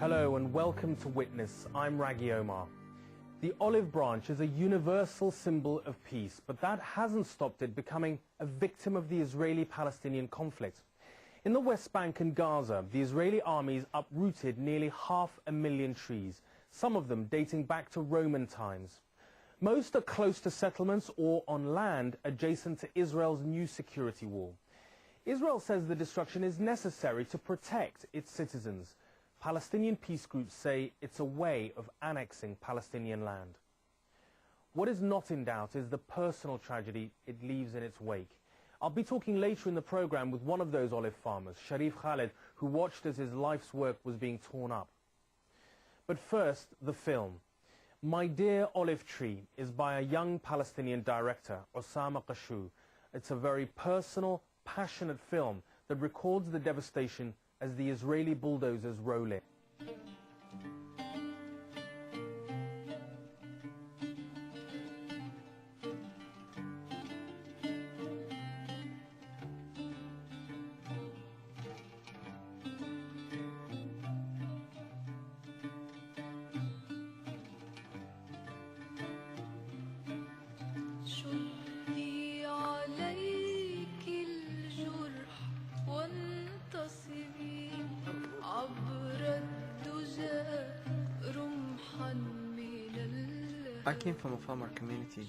Hello and welcome to Witness. I'm Raggy Omar. The olive branch is a universal symbol of peace, but that hasn't stopped it becoming a victim of the Israeli-Palestinian conflict. In the West Bank and Gaza, the Israeli armies uprooted nearly 500,000 trees, some of them dating back to Roman times. Most are close to settlements or on land adjacent to Israel's new security wall. Israel says the destruction is necessary to protect its citizens. Palestinian peace groups say it's a way of annexing Palestinian land. What is not in doubt is the personal tragedy it leaves in its wake. I'll be talking later in the program with one of those olive farmers, Sharif Khaled, who watched as his life's work was being torn up. But first, the film. My Dear Olive Tree is by a young Palestinian director, Osama Qashu. It's a very personal, passionate film that records the devastation as the Israeli bulldozers roll in. I came from a farmer community,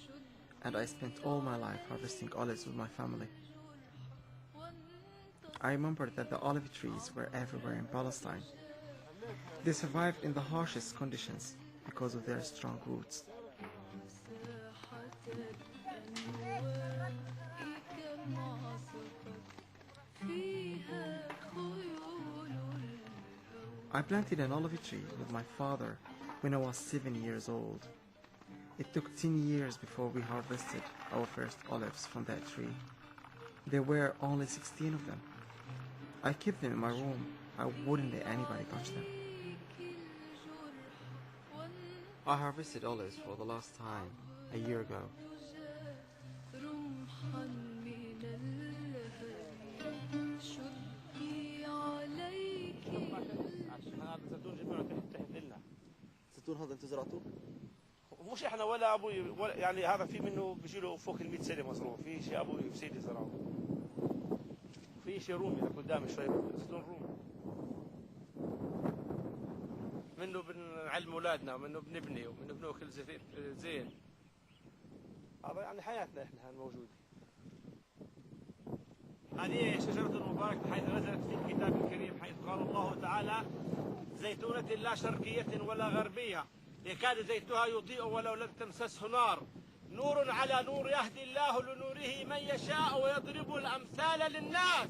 and I spent all my life harvesting olives with my family. I remember that the olive trees were everywhere in Palestine. They survived in the harshest conditions because of their strong roots. I planted an olive tree with my father when I was 7 years old. It took 10 years before we harvested our first olives from that tree. There were only 16 of them. I kept them in my room. I wouldn't let anybody touch them. I harvested olives for the last time a year ago. الزيتون هذا انتوا زرعتوه؟ مش احنا ولا ابوي ولا يعني هذا في منه بيجي له فوق ال 100 سنه مزروع، في شيء ابوي وسيدي زرعوه. في شيء رومي قدامي شوي زيتون رومي. منه بنعلم اولادنا ومنه بنبني ومنه بناكل زين. هذا يعني حياتنا احنا الموجوده. هذه شجرة المباركة حيث نزلت في الكتاب الكريم، حيث قال الله تعالى: زيتونة لا شرقية ولا غربية يكاد زيتها يضيء ولو لم تمسسه نار، نور على نور يهدي الله لنوره من يشاء ويضرب الأمثال للناس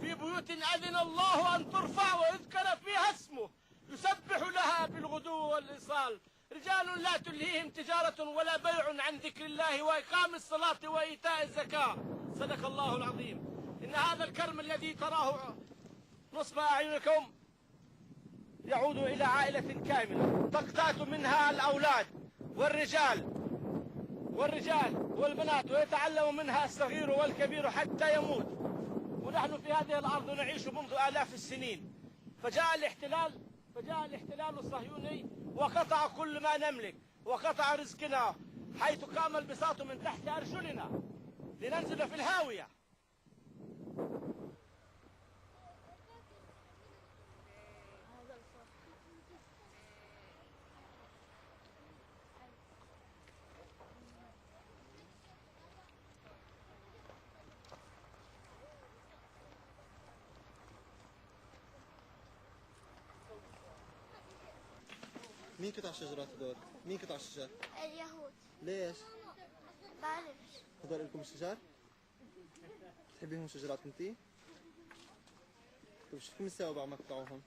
في بيوت أذن الله أن ترفع ويذكر فيها اسمه يسبح لها بالغدو والإصال، رجال لا تلهيهم تجارة ولا بيع عن ذكر الله وإقام الصلاة وإيتاء الزكاة. صدق الله العظيم. إن هذا الكرم الذي تراه نصب أعينكم يعود إلى عائلة كاملة تقتات منها الأولاد والرجال والبنات، ويتعلم منها الصغير والكبير حتى يموت. ونحن في هذه الأرض نعيش منذ آلاف السنين، فجاء الاحتلال الصهيوني وقطع كل ما نملك وقطع رزقنا، حيث قام البساط من تحت أرجلنا لننزل في الهاوية. مين قطع الشجرات هدول؟ مين قطع الشجر؟ اليهود. ليش؟ بعرفش. هدول لكم الشجر؟ تحبيهم شجرات انتي؟ طيب شو فيكم تساووا بعد ما تقطعوهم؟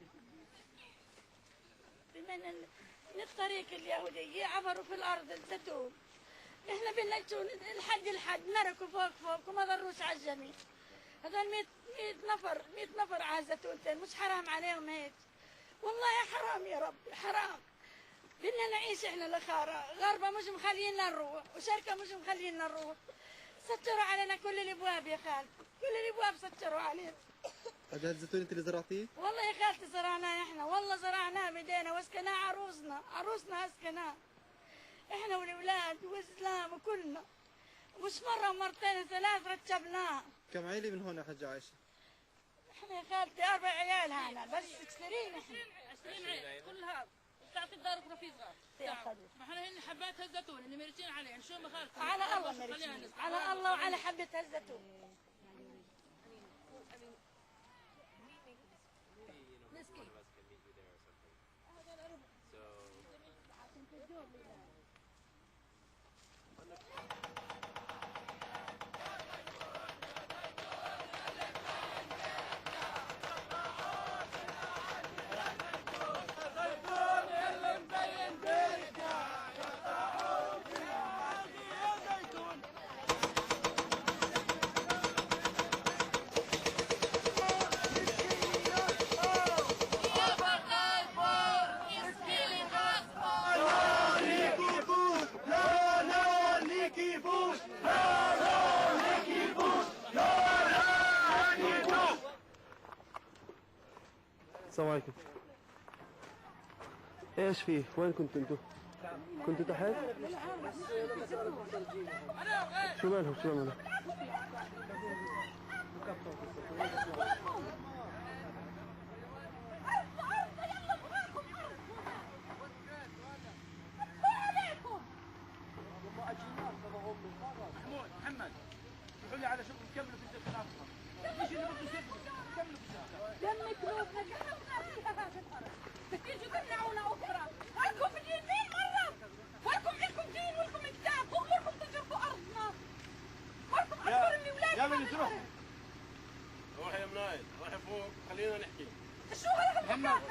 من الطريق اليهودية عبروا في الأرض الزيتون. احنا بدنا نجون الحد نركوا فوق وما ضروش على الجميع. هذول 100 نفر على الزيتونتين، مش حرام عليهم هيك؟ والله حرام يا رب حرام. بدنا نعيش احنا لخارة، غربة مش مخلينا نروح وشركة مش مخلينا نروح. سكروا علينا كل الابواب يا خالتي، كل الابواب سكروا علينا. هذا الزيتون انت اللي زرعتيه؟ والله يا خالتي زرعناه احنا، والله زرعناه بدينا واسكناه عروسنا اسكناه احنا والاولاد والزلام وكلنا، مش مرة مرتين ثلاث رتبناه. كم عائلة من هون يا حاجة عايشة؟ احنا يا خالتي 4 عيال هنا بس كثيرين احنا. 20 عيال كل هذا بتعطي دارك رفيق صغار. ما احنا هن حبات الزيتون اللي مرسين عليه نشوف ما خالتي. على الله مرسين، على الله وعلى حبة الزيتون. السلام عليكم. ايش فيه؟ وين كنتوا انتوا؟ كنتوا تحت؟ شو مالهم؟ محمد قول لي على شو بتكملوا في الدكتور ايش اللي بده يصير كملوا في الدكتور دمك لوبنا بتيجوا تمنعونا اخرى، اركم اليمين مرة، ولكم دين ولكم كتاب، اموركم تجربوا ارضنا، ولكم اكبر من اولادنا. يا بني تروح روح يا منايل روح فوق خلينا نحكي. شو هذا محمد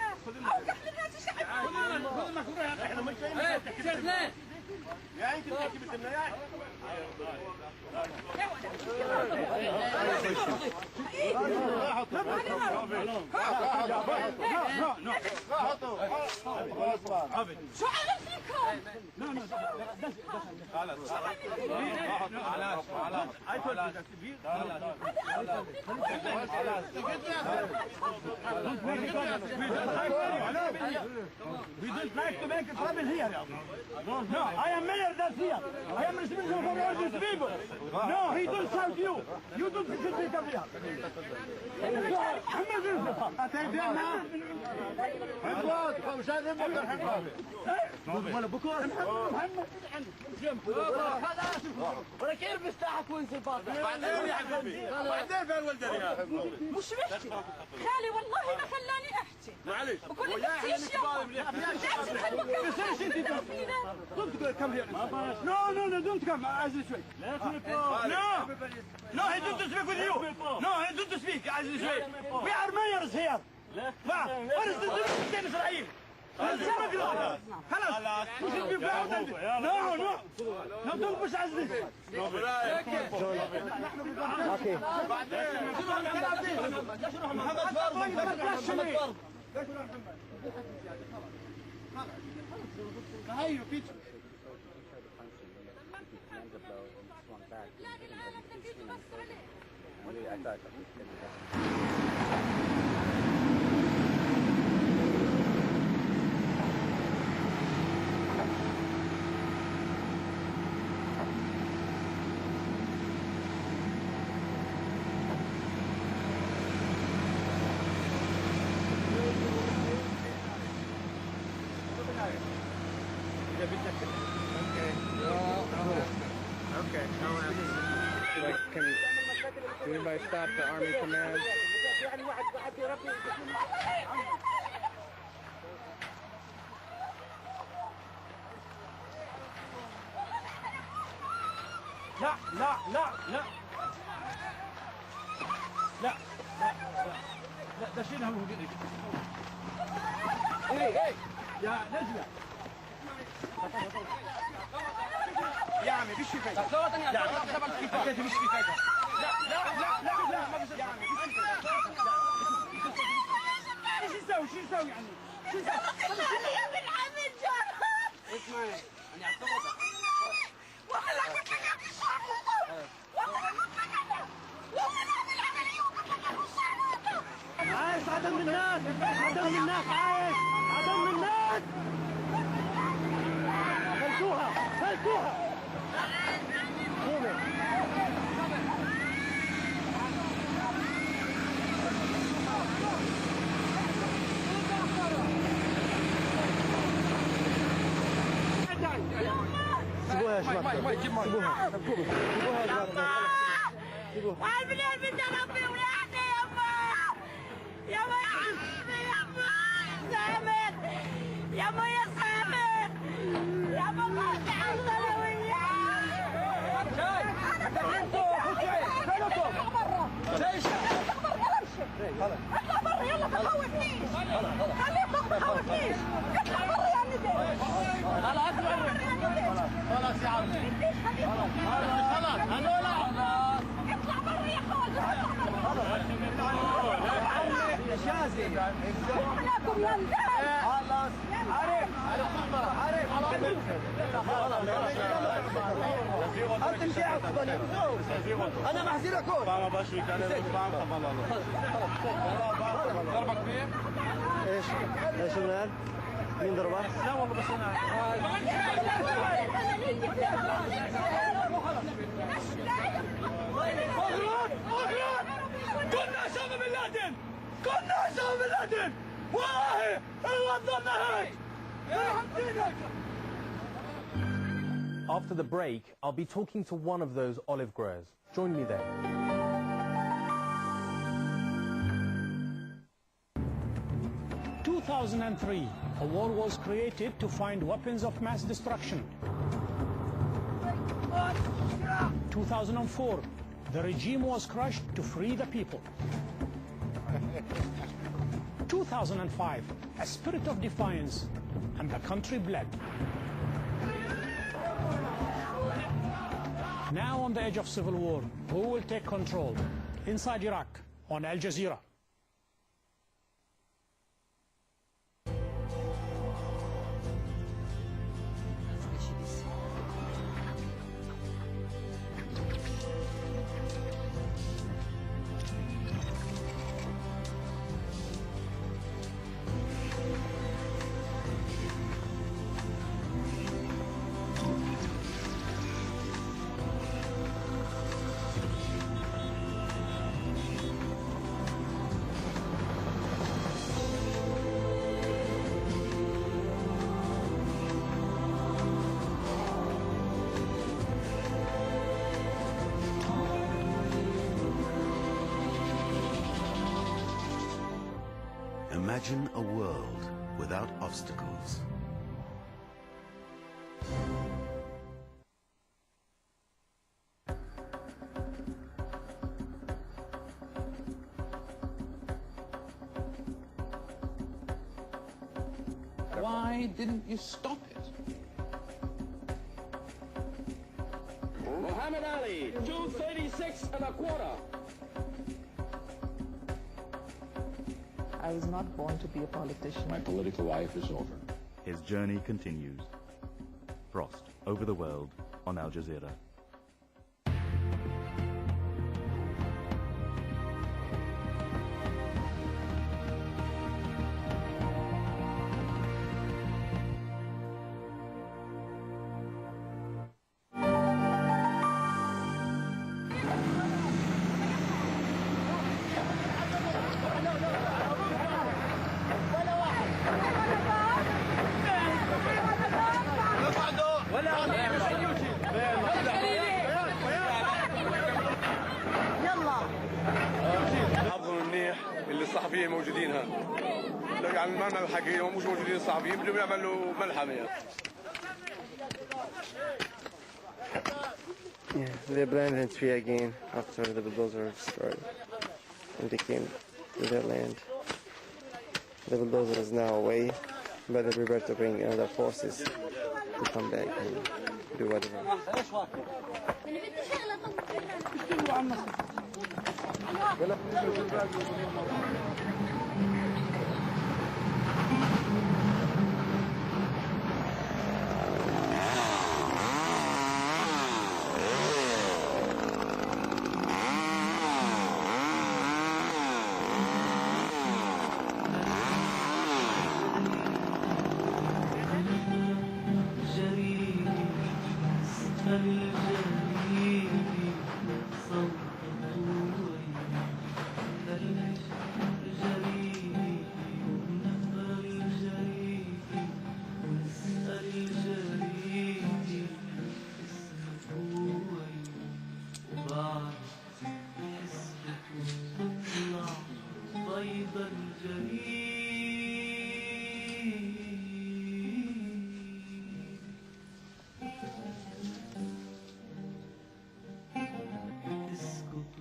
اوقح للناس الشعب. خذ لك روح احنا مش جايين يا انت بتحكي بدنا يا شو عمل فيكم؟ We don't like to make trouble here. No, I am mayor that's here. I am responsible for all these people. No, he don't shout you. You don't should be come here. محمد يوسف. أتيتنا. محمد مش هذا محمد. ولا بكرة محمد. ولا كيف بيستحك وينزل باطل. بعدين يا حبيبي. بعدين فين ولدني يا مش بحكي خالي والله ما خلاني احكي. معلش. بقول لك فيش Don't come here. No, don't come. عايز شوي. No, he don't speak with you. No, he don't speak. عايز شوي. We are mayors here. What is the difference in Israel? خلاص. You should be proud. No, don't push عزيز. اوكي. هاي بيتش. بلاد العالم تنجيب بس عليه. Okay. Like, can anybody stop the army command? لا ده شيلها من وجهك. ايه يا نجلة يا عمي فيش فايدة. لا مش في فايدة. لا ما بيصير يا عمي فيش فايدة. شو يسوي يعني؟ شو يسوي؟ يا بن عمي الجار. اسمعي انا اعتقد والله كنت في الشارع. والله كنت والله لا بالعملية وكنت في الشارع. الناس عدم الناس عايش عدم الناس فلتوها فلتوها سيبوها يا شباب سيبوها سيبوها يا شباب سيبوها والبنات بدي اربي ولادي يما يا حبيبي يما سامر يما يا سامر يما ما تعطل وياك اطلع برا يلا ما تخوفنيش خليك ما تخوفنيش اطلع برا يا ندى خلاص يا عمي خلاص هذول اطلع برا يا خوجة يا شازي لكم يا نزال خلاص عارف انت مش قاعد انا محذركم ما بشوي كان ضربك فيه؟ ايش ايش الان؟ مين ضربه؟ لا والله بس انا اغرد كنا اسامه بن لادن كنا اسامه بن لادن والله وظلنا هيك يرحم دينك. After the break, I'll be talking to one of those olive growers. Join me there. In 2003, a war was created to find weapons of mass destruction. 2004, the regime was crushed to free the people. 2005, a spirit of defiance, and the country bled. Now on the edge of civil war, who will take control? Inside Iraq, on Al Jazeera. Imagine a world without obstacles. Why didn't you stop it? Muhammad Ali, 236 and a quarter. I was not born to be a politician. My political life is over. His journey continues. Frost over the world on Al Jazeera. حظهم منيح اللي الصحفيين موجودين هون. لو يعني ما عملوا حكي ومش موجودين الصحفيين بدهم يعملوا ملحمه يعني. Yeah, they abandoned the tree again after the bulldozer destroyed and they came to their land. The bulldozer is now away, but they prepare to bring other forces to come back and do whatever.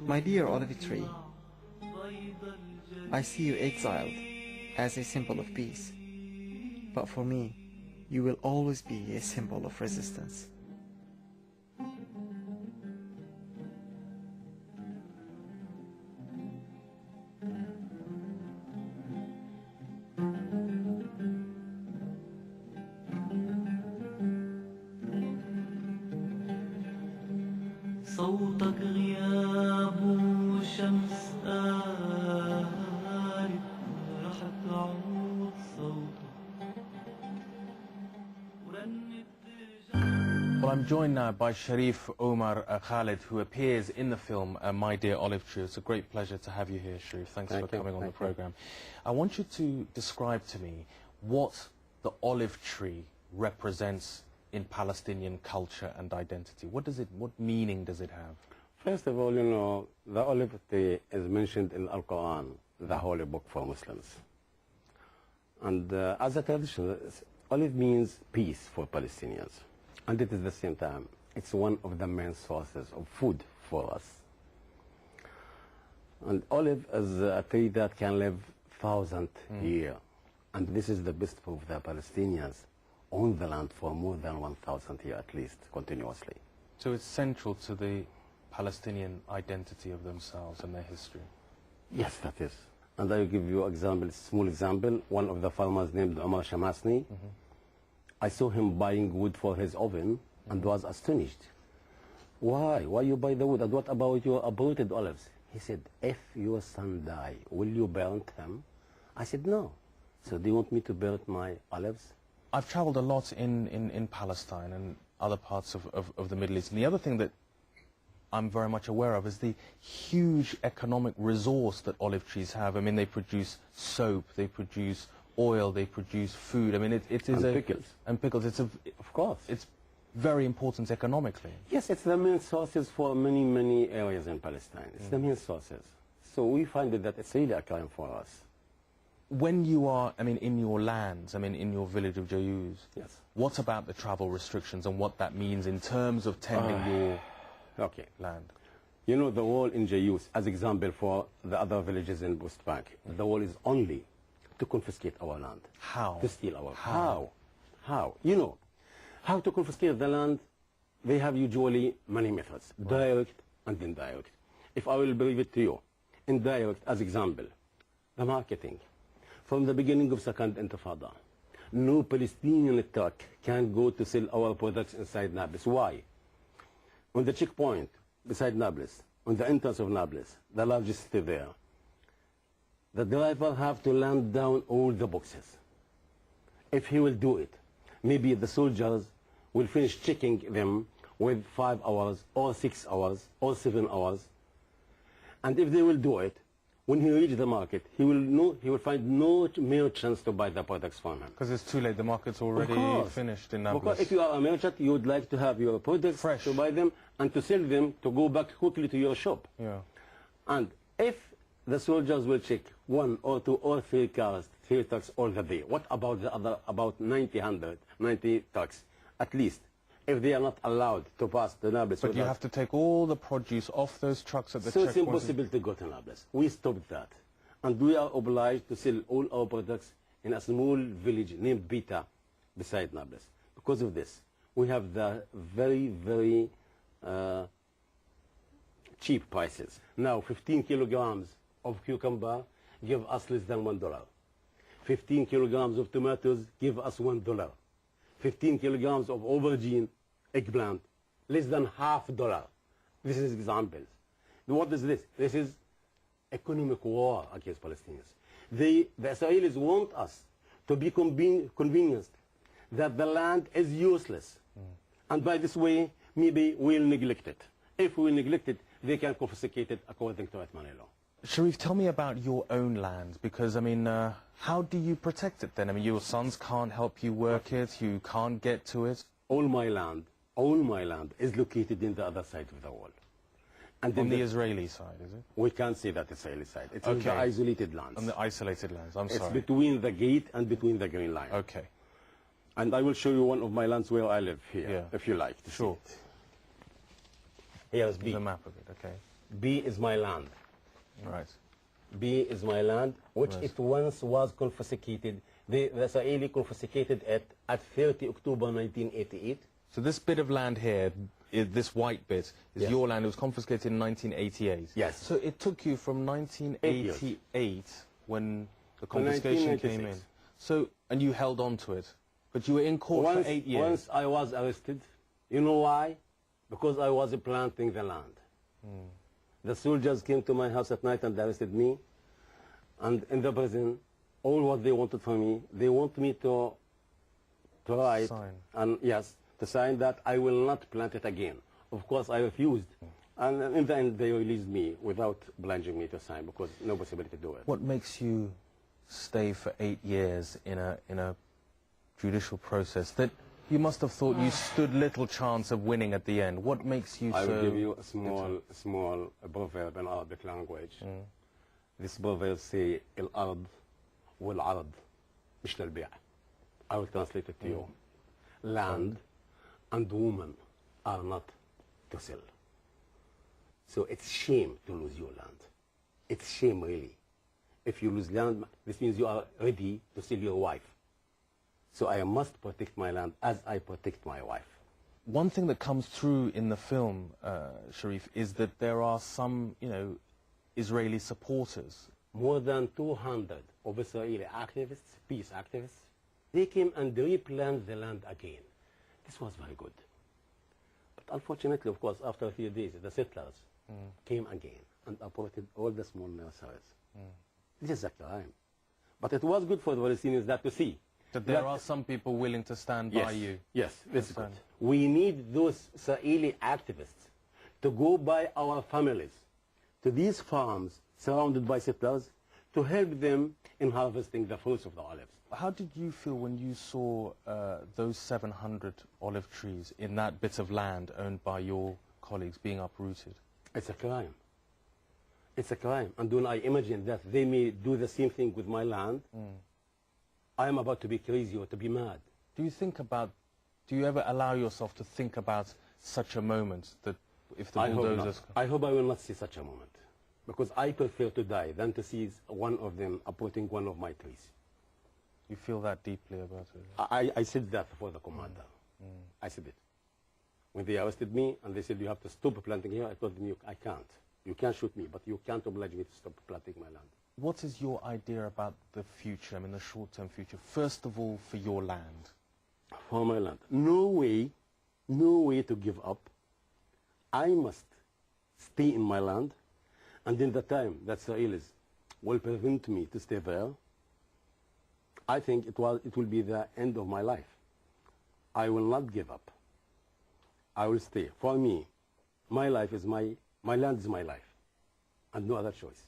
My dear olive tree, I see you exiled as a symbol of peace, but for me, you will always be a symbol of resistance. صوتك غياب شمس قالت رح تعود صوتك Well, I'm joined now by Sharif Omar Khalid, who appears in the film My Dear Olive Tree. It's a great pleasure to have you here, Sharif. Thanks for coming on the program. I want you to describe to me what the olive tree represents in Palestinian culture and identity. What meaning does it have? First of all, you know, the olive tree is mentioned in Al-Quran, the holy book for Muslims. And as a tradition, olive means peace for Palestinians. And at the same time, it's one of the main sources of food for us. And olive is a tree that can live 1,000 years. And this is the best proof the Palestinians own the land for more than 1,000 years at least, continuously. So it's central to the Palestinian identity of themselves and their history? Yes, that is. And I will give you a small example. One of the farmers named Omar Shamasni, I saw him buying wood for his oven and was astonished. Why? Why you buy the wood? And what about your uprooted olives? He said, if your son die, will you burn him? I said, no. So do you want me to burn my olives? I've traveled a lot in Palestine and other parts of the Middle East. And the other thing that I'm very much aware of is the huge economic resource that olive trees have. I mean, they produce soap, they produce oil, they produce food. I mean, it is and pickles. And pickles. Of course. It's very important economically. Yes, it's the main sources for many, many areas in Palestine. It's the main sources. So we find that it's really a crime for us. When you are, I mean, in your lands, I mean, in your village of Jayuz, yes. What about the travel restrictions and what that means in terms of tending your land? You know, the wall in Jayuz, as example for the other villages in West Bank, the wall is only to confiscate our land. How? To steal our land. How? You know, how to confiscate the land, they have usually many methods, direct and indirect. If I will bring it to you, indirect as example, the marketing. From the beginning of Second Intifada, no Palestinian truck can go to sell our products inside Nablus. Why? On the checkpoint beside Nablus, on the entrance of Nablus, the largest city there, the driver have to land down all the boxes. If he will do it, maybe the soldiers will finish checking them with 5 hours or 6 hours or 7 hours. And if they will do it, when he reaches the market, he will find no merchants to buy the products from him. Because it's too late, the market's already finished in Nablus. Because if you are a merchant, you would like to have your products fresh, to buy them and to sell them, to go back quickly to your shop. Yeah. And if the soldiers will check 1 or 2 or 3 cars, 3 trucks all the day, what about the other, about 90 trucks, at least? If they are not allowed to pass the Nablus. But you have to take all the produce off those trucks at the checkpoint. So it's impossible to go to Nablus. We stopped that. And we are obliged to sell all our products in a small village named Bita beside Nablus. Because of this, we have the very, very cheap prices. Now, 15 kilograms of cucumber give us less than $1. 15 kilograms of tomatoes give us $1. 15 kilograms of aubergine, eggplant, less than $0.50. This is examples. What is this? This is economic war against Palestinians. The Israelis want us to be convinced that the land is useless. And by this way, maybe we'll neglect it. If we neglect it, they can confiscate it according to Ottoman law. Sharif, tell me about your own land, because, I mean, how do you protect it then? I mean, your sons can't help you work it, you can't get to it. All my land is located in the other side of the wall. And on the Israeli side, is it? We can't say that Israeli side. It's on the isolated lands. On the isolated lands, I'm sorry. It's between the gate and between the green line. Okay. And I will show you one of my lands where I live here, if you like. Sure. Here's B. The map of it, okay. B is my land. Right. B is my land, which Right. it once was confiscated. The Israeli confiscated it at 30 October 1988. So this bit of land here, this white bit, is Yes. your land. It was confiscated in 1988. Yes. So it took you from 1988, when the confiscation came in. 1996. So, and you held on to it. But you were in court for 8 years. Once I was arrested. You know why? Because I was planting the land. The soldiers came to my house at night and arrested me. And in the prison, all what they wanted from me, they want me to write, Sign. and yes, to sign that I will not plant it again. Of course, I refused. And in the end, they released me without obliging me to sign because no possibility to do it. What makes you stay for 8 years in a judicial process that you must have thought you stood little chance of winning at the end? What makes you I so... will give you a small proverb in Arabic language. This proverb say, الأرض والعرض مش للبيع. I will translate it to you. Land and woman are not to sell. So it's shame to lose your land. It's shame, really. If you lose land, this means you are ready to sell your wife. So I must protect my land as I protect my wife. One thing that comes through in the film, Sharif, is that there are some, Israeli supporters. More than 200 of Israeli activists, peace activists, they came and replanted the land again. This was very good. But unfortunately, of course, after a few days, the settlers came again and uprooted all the small nurseries. This is a crime. But it was good for the Palestinians that to see. That there are some people willing to stand by you. Yes, that's good. We need those Israeli activists to go by our families to these farms surrounded by settlers to help them in harvesting the fruits of the olives. How did you feel when you saw those 700 olive trees in that bit of land owned by your colleagues being uprooted? It's a crime. It's a crime. And when I imagine that they may do the same thing with my land, I am about to be crazy or to be mad. Do you ever allow yourself to think about such a moment, that if the bulldozers... I hope I will not see such a moment, because I prefer to die than to see one of them uprooting one of my trees. You feel that deeply about it? I said that for the commander. I said it. When they arrested me and they said, you have to stop planting here, I told them, I can't. You can shoot me, but you can't oblige me to stop planting my land. What is your idea about the future, I mean the short-term future? First of all, for your land. For my land. No way to give up. I must stay in my land, and in the time that Israelis will prevent me to stay there, I think it will be the end of my life. I will not give up. I will stay. For me, my land is my life, and no other choice.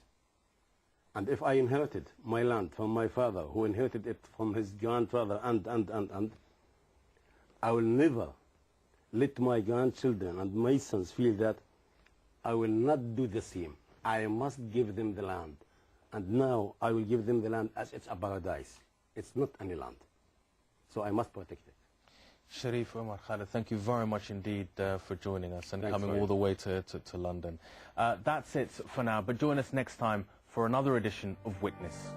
And if I inherited my land from my father, who inherited it from his grandfather, and I will never let my grandchildren and my sons feel that I will not do the same. I must give them the land. And now I will give them the land as it's a paradise. It's not any land. So I must protect it. Sharif Omar Khalid, thank you very much indeed for joining us and Thanks coming all the way to London. That's it for now, but join us next time for another edition of Witness.